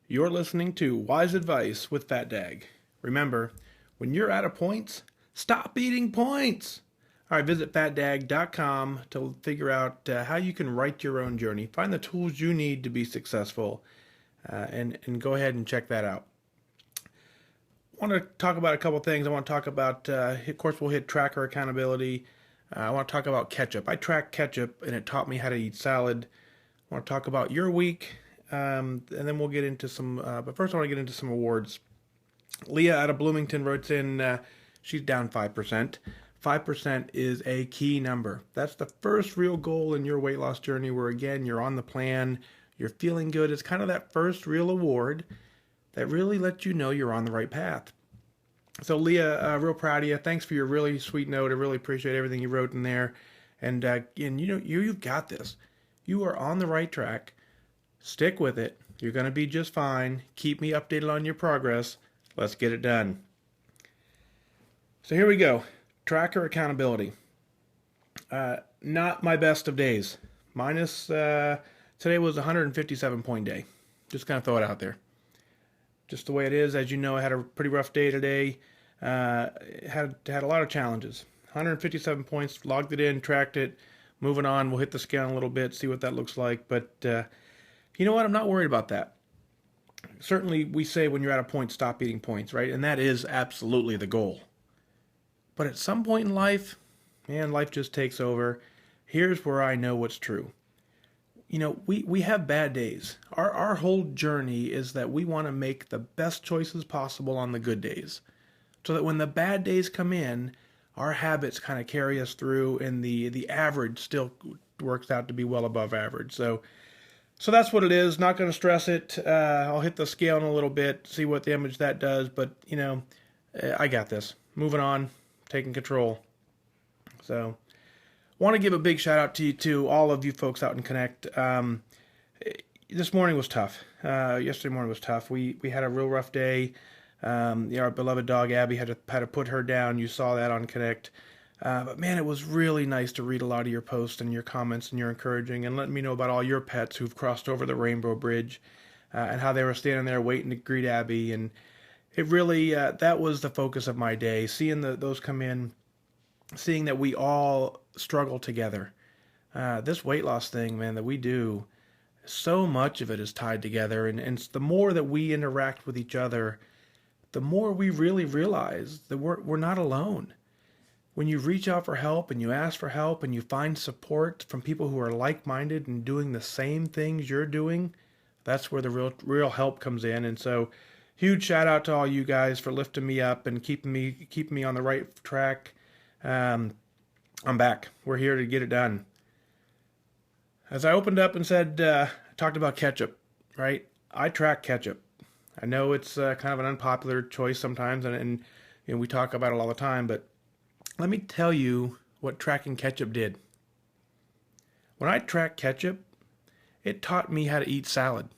You're listening to Wise Advice with Fat Dag. Remember, when you're out of points, stop eating points. All right, visit fatdag.com to figure out how you can write your own journey. Find the tools you need to be successful, and go ahead and check that out. I want to talk about a couple things. I want to talk about, of course, we'll hit tracker accountability. I want to talk about ketchup. I tracked ketchup, and it taught me how to eat salad. I want to talk about your week, and then we'll get into some. But first, I want to get into some awards. Leah out of Bloomington wrote in, she's down 5%. 5% is a key number. That's the first real goal in your weight loss journey where, again, you're on the plan, you're feeling good. It's kind of that first real award that really lets you know you're on the right path. So, Leah, real proud of you. Thanks for your really sweet note. I really appreciate everything you wrote in there. And you've got this. You are on the right track. Stick with it. You're going to be just fine. Keep me updated on your progress. Let's get it done. So here we go. Tracker accountability. Not my best of days. Today was a 157-point day. Just kind of throw it out there. Just the way it is. As you know, I had a pretty rough day today. Had a lot of challenges. 157 points, logged it in, tracked it. Moving on, we'll hit the scale in a little bit, see what that looks like. But you know what? I'm not worried about that. Certainly, we say when you're at a point, stop eating points, right? And that is absolutely the goal. But at some point in life, man, life just takes over. Here's where I know what's true. You know, we have bad days. Our whole journey is that we want to make the best choices possible on the good days, so that when the bad days come in, our habits kind of carry us through, and the average still works out to be well above average. So that's what it is. Not going to stress it. I'll hit the scale in a little bit, see what damage that does. But, I got this. Moving on, taking control. So want to give a big shout out to all of you folks out in Connect. This morning was tough. Yesterday morning was tough. We had a real rough day. Our beloved dog Abby had to put her down. You saw that on Connect. But man, it was really nice to read a lot of your posts and your comments and your encouraging, and letting me know about all your pets who've crossed over the Rainbow Bridge, and how they were standing there waiting to greet Abby. And it really, that was the focus of my day, seeing those come in, seeing that we all struggle together. This weight loss thing, man, that we do, so much of it is tied together. And the more that we interact with each other, the more we really realize that we're not alone. When you reach out for help and you ask for help and you find support from people who are like-minded and doing the same things you're doing, that's where the real help comes in. And so, huge shout out to all you guys for lifting me up and keeping me on the right track. I'm back. We're here to get it done. As I opened up and said, talked about ketchup, right? I track ketchup. I know it's kind of an unpopular choice sometimes, and we talk about it all the time, but let me tell you what tracking ketchup did. When I tracked ketchup, it taught me how to eat salad.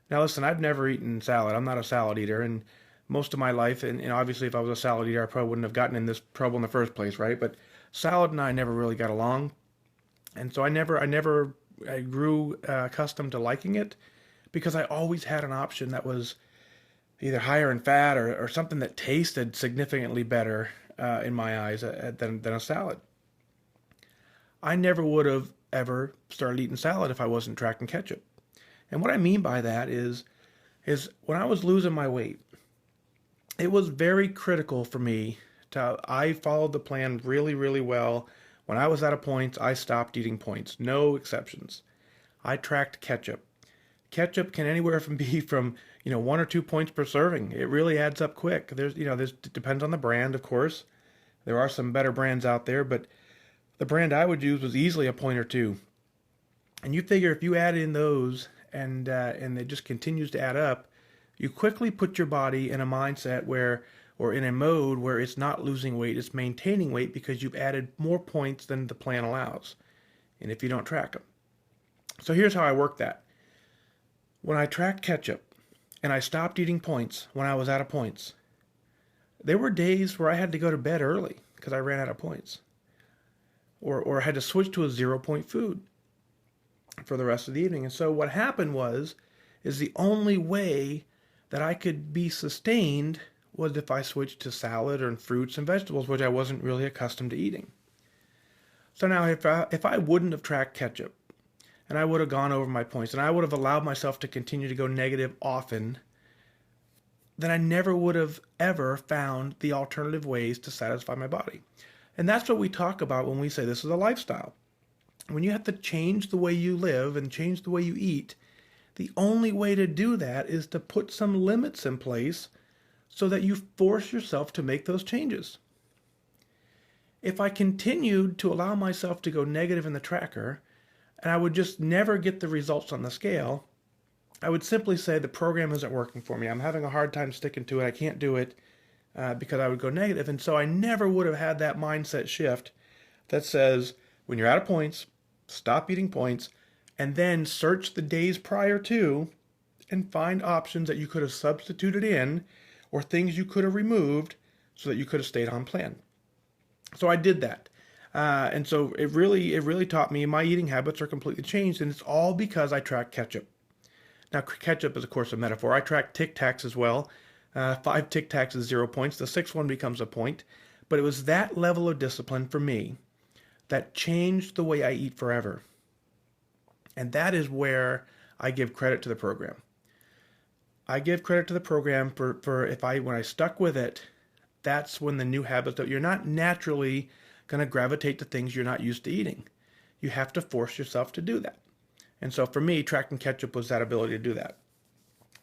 Now listen, I've never eaten salad. I'm not a salad eater, and most of my life, and obviously if I was a salad eater, I probably wouldn't have gotten in this trouble in the first place, right? But salad and I never really got along, and so I grew accustomed to liking it, because I always had an option that was either higher in fat or something that tasted significantly better in my eyes than a salad. I never would have ever started eating salad if I wasn't tracking ketchup. And what I mean by that is when I was losing my weight, it was very critical for me I followed the plan really, really well. When I was out of points, I stopped eating points. No exceptions. I tracked ketchup. Ketchup can anywhere be from 1 or 2 points per serving. It really adds up quick. It depends on the brand, of course. There are some better brands out there, but the brand I would use was easily a point or two. And you figure if you add in those and it just continues to add up, you quickly put your body in a mindset or in a mode where it's not losing weight, it's maintaining weight, because you've added more points than the plan allows. And if you don't track them. So here's how I work that. When I tracked ketchup and I stopped eating points when I was out of points, there were days where I had to go to bed early because I ran out of points. Or I had to switch to a 0-point food for the rest of the evening. And so what happened is the only way that I could be sustained was if I switched to salad and fruits and vegetables, which I wasn't really accustomed to eating. So now if I wouldn't have tracked ketchup, and I would have gone over my points, and I would have allowed myself to continue to go negative often, then I never would have ever found the alternative ways to satisfy my body. And that's what we talk about when we say this is a lifestyle. When you have to change the way you live and change the way you eat, the only way to do that is to put some limits in place so that you force yourself to make those changes. If I continued to allow myself to go negative in the tracker, and I would just never get the results on the scale, I would simply say the program isn't working for me. I'm having a hard time sticking to it. I can't do it because I would go negative. And so I never would have had that mindset shift that says, when you're out of points, stop eating points, and then search the days prior to and find options that you could have substituted in or things you could have removed so that you could have stayed on plan. So I did that. And so it really taught me my eating habits are completely changed, and it's all because I tracked ketchup. Now, ketchup is, of course, a metaphor. I track Tic Tacs as well. 5 Tic Tacs is 0 points. The 6th one becomes a point. But it was that level of discipline for me that changed the way I eat forever. And that is where I give credit to the program. I give credit to the program for when I stuck with it, that's when the new habits, that you're not naturally going to gravitate to things you're not used to eating. You have to force yourself to do that. And so for me, tracking ketchup was that ability to do that.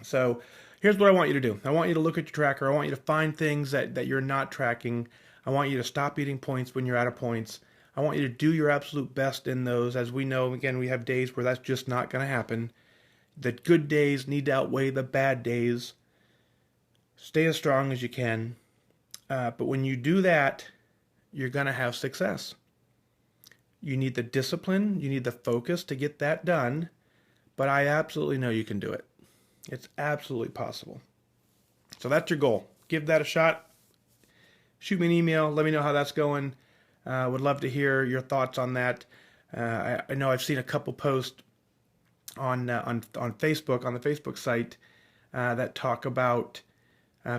So here's what I want you to do. I want you to look at your tracker. I want you to find things that you're not tracking. I want you to stop eating points when you're out of points. I want you to do your absolute best in those. As we know, again, we have days where that's just not going to happen. The good days need to outweigh the bad days. Stay as strong as you can. But when you do that, you're going to have success. You need the discipline, you need the focus to get that done, but I absolutely know you can do it. It's absolutely possible. So that's your goal. Give that a shot. Shoot me an email. Let me know how that's going. Would love to hear your thoughts on that. I know I've seen a couple posts on Facebook, on the Facebook site, that talk about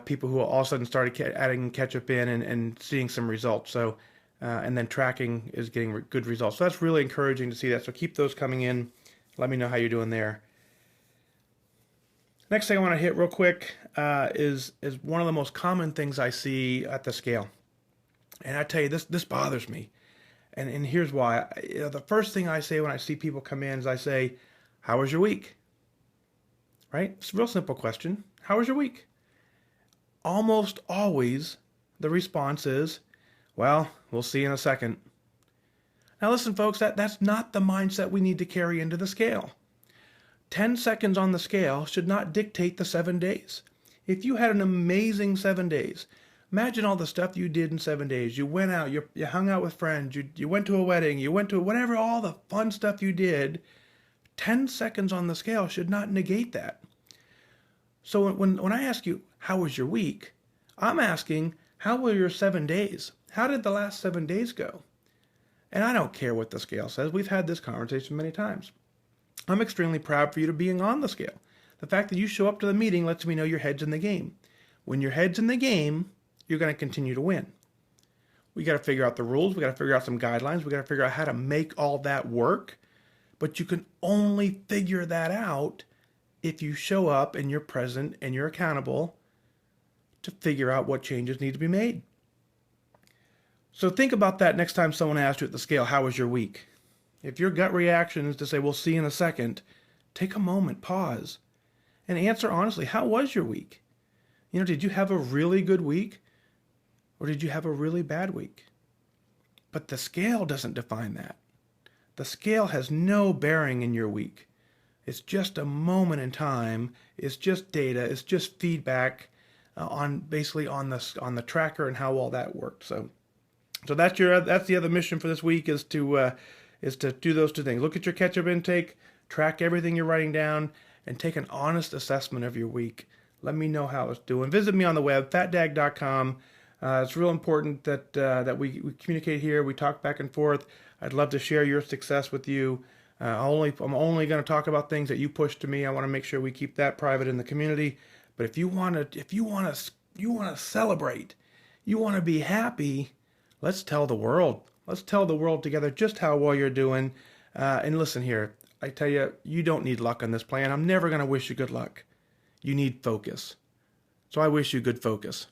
people who all of a sudden started adding ketchup in and seeing some results. So, and then tracking is getting good results. So that's really encouraging to see that. So keep those coming in. Let me know how you're doing there. Next thing I want to hit real quick is one of the most common things I see at the scale. And I tell you, this bothers me. And here's why. The first thing I say when I see people come in is I say, how was your week? Right? It's a real simple question. How was your week? Almost always the response is, well, we'll see in a second. Now listen, folks, that's not the mindset we need to carry into the scale. 10 seconds on the scale should not dictate the 7 days. If you had an amazing 7 days, imagine all the stuff you did in 7 days. You went out, you hung out with friends, you went to a wedding, you went to whatever, all the fun stuff you did. 10 seconds on the scale should not negate that. So when I ask you, how was your week? I'm asking, how were your 7 days? How did the last 7 days go? And I don't care what the scale says. We've had this conversation many times. I'm extremely proud for you to being on the scale. The fact that you show up to the meeting lets me know your head's in the game. When your head's in the game, you're going to continue to win. We got to figure out the rules. We got to figure out some guidelines. We got to figure out how to make all that work. But you can only figure that out if you show up and you're present and you're accountable to figure out what changes need to be made. So think about that next time someone asks you at the scale, how was your week? If your gut reaction is to say, we'll see you in a second, take a moment, pause, and answer honestly, how was your week? Did you have a really good week? Or did you have a really bad week? But the scale doesn't define that. The scale has no bearing in your week. It's just a moment in time. It's just data. It's just feedback on the tracker and how all that worked. So that's the other mission for this week is to do those two things. Look at your ketchup intake, track everything you're writing down, and take an honest assessment of your week. Let me know how it's doing. Visit me on the web, fatdag.com. It's real important that we communicate here. We talk back and forth. I'd love to share your success with you. I'm only going to talk about things that you push to me. I want to make sure we keep that private in the community. But you want to celebrate, you want to be happy, let's tell the world. Let's tell the world together just how well you're doing. And listen here, I tell you, you don't need luck on this plan. I'm never going to wish you good luck. You need focus. So I wish you good focus.